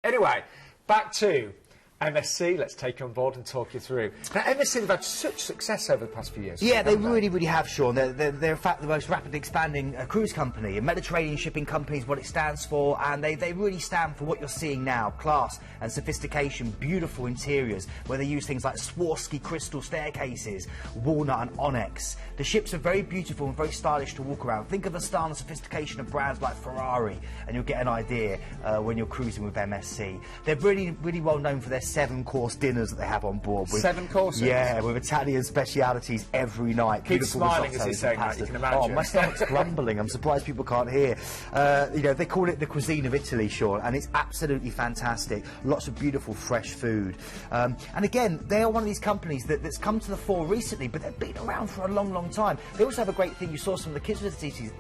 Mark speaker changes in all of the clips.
Speaker 1: Anyway, back to MSC. Let's take you on board and talk you through. Now, MSC have had such success over the past few years.
Speaker 2: Yeah, they really have, Sean. They're in fact the most rapidly expanding cruise company. A Mediterranean shipping company is what it stands for, and they really stand for what you're seeing now: class and sophistication, beautiful interiors, where they use things like Swarovski crystal staircases, walnut and onyx. The ships are very beautiful and very stylish to walk around. Think of the style and sophistication of brands like Ferrari, and you'll get an idea when you're cruising with MSC. They're really well known for their 7-course dinners that they have on board. With,
Speaker 1: 7 courses?
Speaker 2: Yeah, with Italian specialities every night.
Speaker 1: Keep smiling as he's saying that, you can imagine.
Speaker 2: Oh, my stomach's grumbling. I'm surprised people can't hear. You know, they call it the cuisine of Italy, Sean, and it's absolutely fantastic. Lots of beautiful, fresh food. And again, they are one of these companies that's come to the fore recently, but they've been around for a long time. They also have a great thing. You saw some of the kids'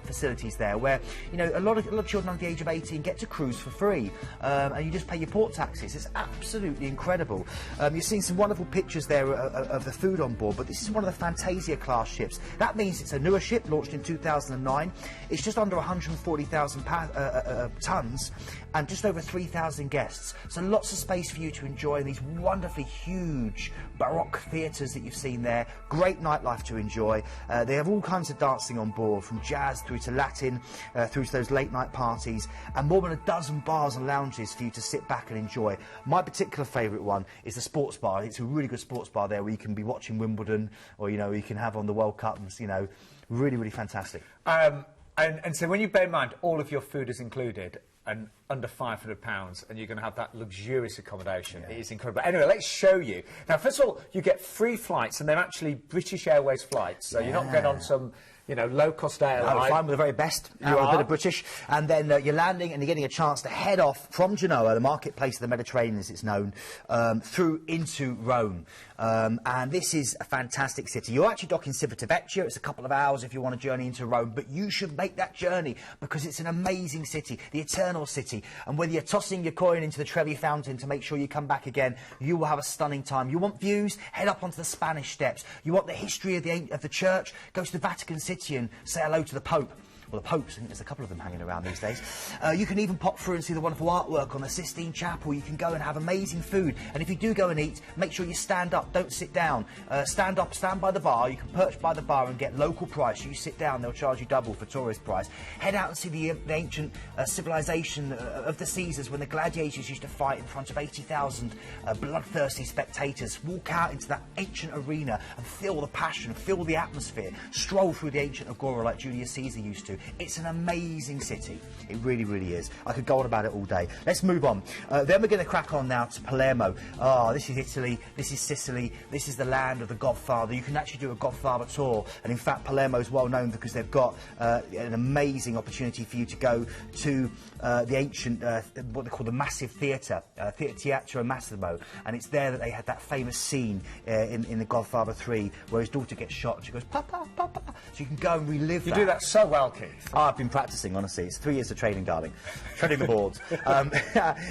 Speaker 2: facilities there, where, you know, a lot of children under the age of 18 get to cruise for free, and you just pay your port taxes. It's absolutely incredible. You've seen some wonderful pictures there of the food on board, but this is one of the Fantasia class ships. That means it's a newer ship, launched in 2009. It's just under 140,000 tons and just over 3,000 guests. So lots of space for you to enjoy these wonderfully huge Baroque theatres that you've seen there. Great nightlife to enjoy. They have all kinds of dancing on board, from jazz through to Latin, through to those late night parties, and more than a dozen bars and lounges for you to sit back and enjoy. My particular favourite one is the sports bar. It's a really good sports bar there, where you can be watching Wimbledon, or, you know, you can have on the World Cup, you know, really fantastic.
Speaker 1: And so when you bear in mind all of your food is included and under £500, and you're going to have that luxurious accommodation, it is incredible. Anyway, let's show you. Now, first of all, you get free flights, and they're actually British Airways flights, so you're not going on some, you know, low-cost airline.
Speaker 2: No, flying with the very best. You're a bit of British, and then you're landing, and you're getting a chance to head off from Genoa, the marketplace of the Mediterranean as it's known, through into Rome. And this is a fantastic city. You're actually docking Civitavecchia. It's a couple of hours if you want to journey into Rome, but you should make that journey, because it's an amazing city, the eternal city. And whether you're tossing your coin into the Trevi fountain to make sure you come back again, you will have a stunning time. You want views? Head up onto the Spanish Steps. You want the history of the church? Go to the Vatican City and say hello to the Pope. Well, the Popes, I think there's a couple of them hanging around these days. You can even pop through and see the wonderful artwork on the Sistine Chapel. You can go and have amazing food. And if you do go and eat, make sure you stand up, don't sit down. Stand up, stand by the bar. You can perch by the bar and get local price. You sit down, they'll charge you double for tourist price. Head out and see the ancient civilization of the Caesars, when the gladiators used to fight in front of 80,000 bloodthirsty spectators. Walk out into that ancient arena and feel the passion, feel the atmosphere. Stroll through the ancient agora like Julius Caesar used to. It's an amazing city. It really is. I could go on about it all day. Let's move on. Then we're going to crack on now to Palermo. Oh, this is Italy. This is Sicily. This is the land of the Godfather. You can actually do a Godfather tour. And in fact, Palermo is well known because they've got an amazing opportunity for you to go to the ancient, what they call the Massive Theatre, Teatro Massimo. And it's there that they had that famous scene in the Godfather 3, where his daughter gets shot and she goes, "Papa, Papa." So you can go and relive that.
Speaker 1: You do that so well, Keith.
Speaker 2: Oh, I've been practising, honestly. It's 3 years of training, darling. Treading the boards.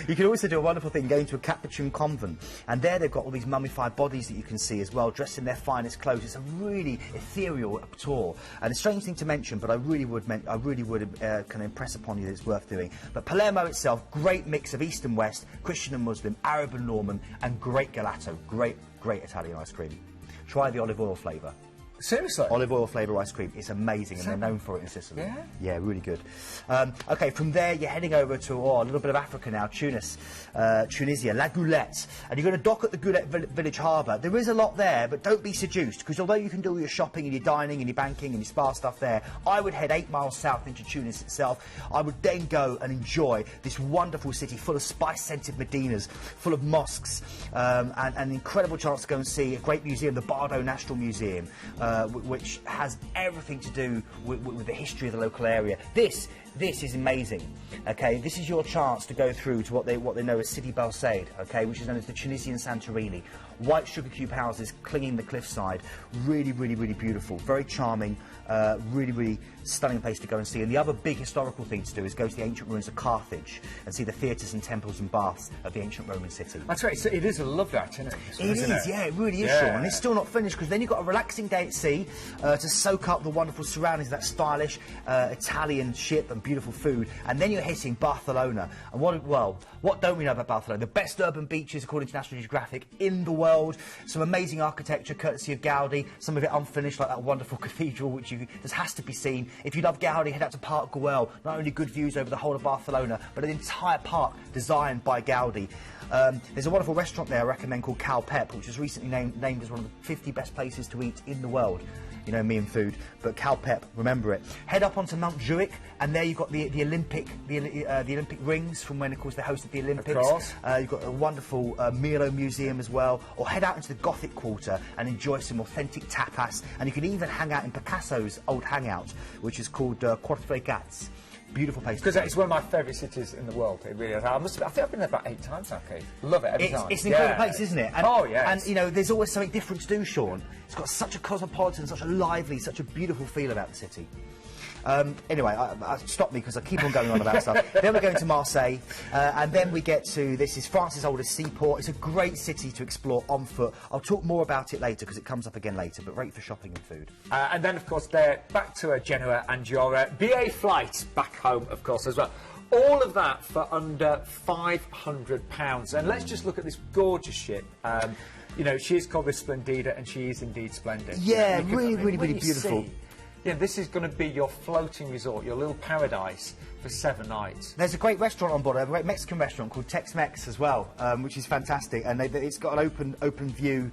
Speaker 2: You can also do a wonderful thing, going to a Capuchin convent. And there they've got all these mummified bodies that you can see as well, dressed in their finest clothes. It's a really ethereal tour. And a strange thing to mention, but I really would kind of impress upon you that it's worth doing. But Palermo itself, great mix of East and West, Christian and Muslim, Arab and Norman, and great gelato. Great Italian ice cream. Try the olive oil flavour.
Speaker 1: Seriously?
Speaker 2: Olive oil flavour ice cream. It's amazing, and they're known for it in Sicily.
Speaker 1: Yeah?
Speaker 2: Yeah, really good. OK, from there you're heading over to a little bit of Africa now, Tunisia, La Goulette. And you're going to dock at the Goulette village harbour. There is a lot there, but don't be seduced, because although you can do all your shopping and your dining and your banking and your spa stuff there, I would head 8 miles south into Tunis itself. I would then go and enjoy this wonderful city full of spice-scented Medinas, full of mosques, and an incredible chance to go and see a great museum, the Bardo National Museum, which has everything to do with the history of the local area. This is amazing. Okay, this is your chance to go through to what they know as Sidi Bel Said, okay, which is known as the Tunisian Santorini. White sugar cube houses clinging the cliffside. Really beautiful. Very charming. Really stunning place to go and see. And the other big historical thing to do is go to the ancient ruins of Carthage and see the theatres and temples and baths of the ancient Roman city.
Speaker 1: That's right. So it is a lovely itinerary.
Speaker 2: It is, yeah, it really is, Sean. And it's still not finished, because then you've got a relaxing day at sea to soak up the wonderful surroundings of that stylish Italian ship and beautiful food, and then you're hitting Barcelona. And what don't we know about Barcelona? The best urban beaches, according to National Geographic, in the world. Some amazing architecture, courtesy of Gaudi. Some of it unfinished, like that wonderful cathedral, which just has to be seen. If you love Gaudi, head out to Park Güell. Not only good views over the whole of Barcelona, but an entire park designed by Gaudi. There's a wonderful restaurant there I recommend called Cal Pep, which was recently named as one of the 50 best places to eat in the world. You know me and food, but Cal Pep, remember it. Head up onto Mount Juic, and there you've got the Olympic rings from when, of course, they hosted the Olympics.
Speaker 1: Of course.
Speaker 2: You've got a wonderful Milo Museum as well. Or head out into the Gothic Quarter and enjoy some authentic tapas. And you can even hang out in Picasso's old hangout, which is called Quatre Gats. Beautiful place.
Speaker 1: Because it's one of my favourite cities in the world. It really is. I think I've been there about 8 times now, Keith. Love it every time.
Speaker 2: It's an incredible place, isn't it? And,
Speaker 1: oh, yeah.
Speaker 2: And, you know, there's always something different to do, Sean. It's got such a cosmopolitan, such a lively, such a beautiful feel about the city. Anyway, stop me because I keep on going on about stuff. Then we're going to Marseille, and then we get to, this is France's oldest seaport. It's a great city to explore on foot. I'll talk more about it later because it comes up again later, but great for shopping and food.
Speaker 1: And then, of course, they're back to Genoa and your BA flight back home, of course, as well. All of that for under £500. And let's just look at this gorgeous ship. You know, she is called the Splendida, and she is indeed splendid.
Speaker 2: Yeah, really beautiful.
Speaker 1: Yeah, this is going to be your floating resort, your little paradise for 7 nights.
Speaker 2: There's a great restaurant on board, a great Mexican restaurant called Tex-Mex as well, which is fantastic. And it's got an open view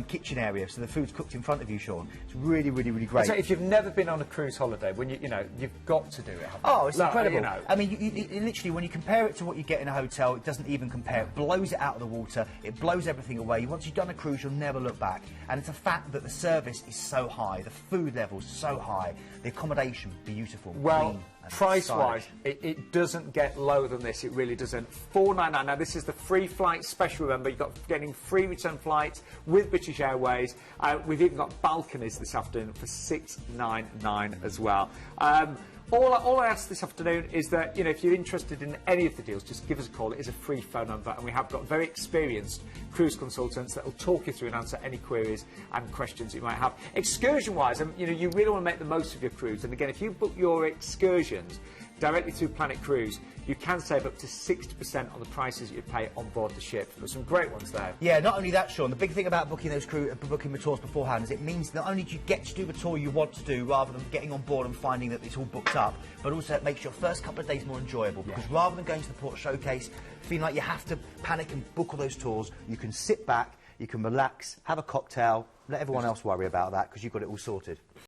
Speaker 2: kitchen area, so the food's cooked in front of you, Sean. It's really great.
Speaker 1: So if you've never been on a cruise holiday, when you know, you've got to do it.
Speaker 2: Oh, it's incredible.
Speaker 1: You know.
Speaker 2: I mean, you literally, when you compare it to what you get in a hotel, it doesn't even compare. It blows it out of the water. It blows everything away. Once you've done a cruise, you'll never look back. And it's a fact that the service is so high, the food level's so high, the accommodation beautiful.
Speaker 1: Well,
Speaker 2: clean,
Speaker 1: price-wise, it doesn't get lower than this. It really doesn't. $499. Now, this is the free flight special. Remember, you've got getting free return flights with British Airways. We've even got balconies this afternoon for $699 as well. All I ask this afternoon is that, you know, if you're interested in any of the deals, just give us a call. It is a free phone number, and we have got very experienced cruise consultants that will talk you through and answer any queries and questions you might have. Excursion-wise, you know, you really want to make the most of your cruise. And again, if you book your excursions directly through Planet Cruise, you can save up to 60% on the prices you pay on board the ship. There's some great ones there.
Speaker 2: Yeah, not only that, Sean, the big thing about booking the tours beforehand is it means not only do you get to do the tour you want to do rather than getting on board and finding that it's all booked up, but also it makes your first couple of days more enjoyable, because rather than going to the port showcase, feeling like you have to panic and book all those tours, you can sit back, you can relax, have a cocktail, let everyone else worry about that because you've got it all sorted.